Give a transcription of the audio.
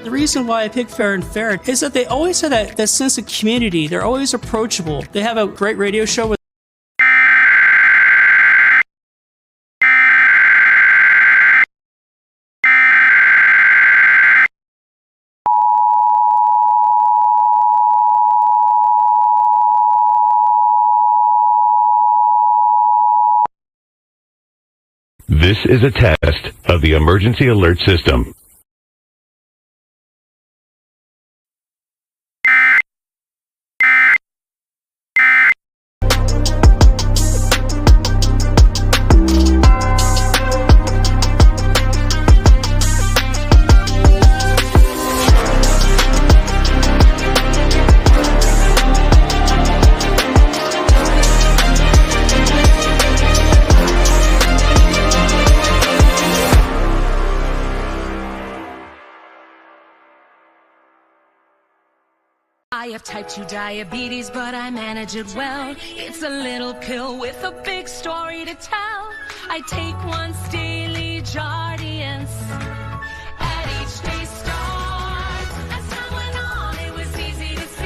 The reason why I picked Fair and Fair is that they always have that sense of community. They're always approachable. They have a great radio show with This is a test of the emergency alert system. I have type 2 diabetes, but I manage it well. It's a little pill with a big story to tell. I take once daily Jardiance.